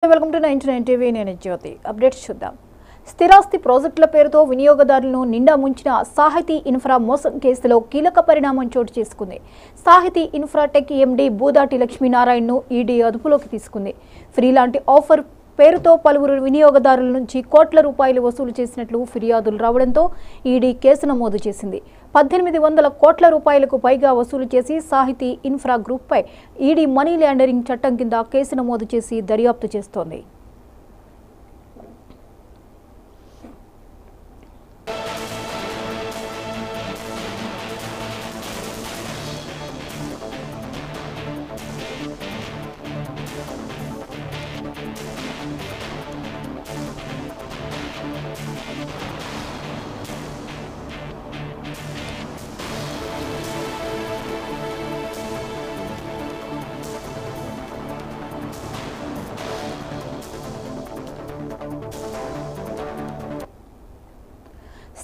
Welcome to 99 TV నేను జ్యోతి updates చూద్దాం. స్థిరాస్తి ప్రాజెక్టుల పేరుతో వినియోగదారులను నిండా ముంచిన సాహితీ ఇన్ఫ్రా మోసం కేసులో కీలక పరిణామం చోటు చేసుకుంది. సాహితీ ఇన్ఫ్రాటెక్ ఎండీ బూదాటి లక్ష్మీనారాయణను ఈడీ అదుపులోకి తీసుకుంది. ఫ్రీలాంటి ఆఫర్ పేరుతో పలువురు వినియోగదారుల నుంచి కోట్ల రూపాయలు వసూలు చేసినట్లు ఫిర్యాదులు రావడంతో ఈడీ కేసు నమోదు చేసింది. 1800 కోట్ల రూపాయలకు పైగా వసూలు చేసి సాహితీ ఇన్ఫ్రా గ్రూప్పై ఈడీ మనీ లాండరింగ్ చట్టం కింద కేసు నమోదు చేసి దర్యాప్తు చేస్తోంది.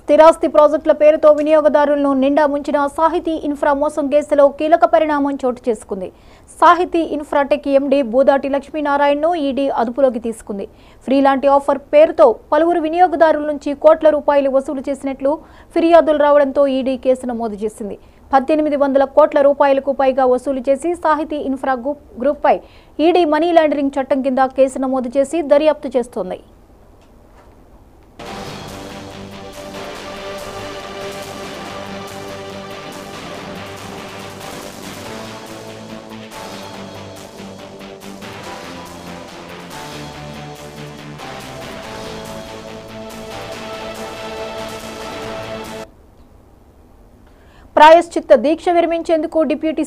స్థిరాస్తి ప్రాజెక్టుల పేరుతో వినియోగదారులను నిండా ముంచిన సాహితీ ఇన్ఫ్రా మోసం కేసులో కీలక పరిణామం చోటు చేసుకుంది. సాహితీ ఇన్ఫ్రాటెక్ ఎండీ బూదాటి లక్ష్మీనారాయణను ఈడీ అదుపులోకి తీసుకుంది. ఫ్రీలాంటి ఆఫర్ పేరుతో పలువురు వినియోగదారుల నుంచి కోట్ల రూపాయలు వసూలు చేసినట్లు ఫిర్యాదులు రావడంతో ఈడీ కేసు నమోదు చేసింది. 1800 కోట్ల రూపాయలకు పైగా వసూలు చేసి సాహితీ ఇన్ఫ్రా గ్రూప్పై ఈడీ మనీ లాండరింగ్ చట్టం కింద కేసు నమోదు చేసి దర్యాప్తు చేస్తోంది. ప్రాయశ్చిత్త దీక్ష విరమించేందుకు డిప్యూటీ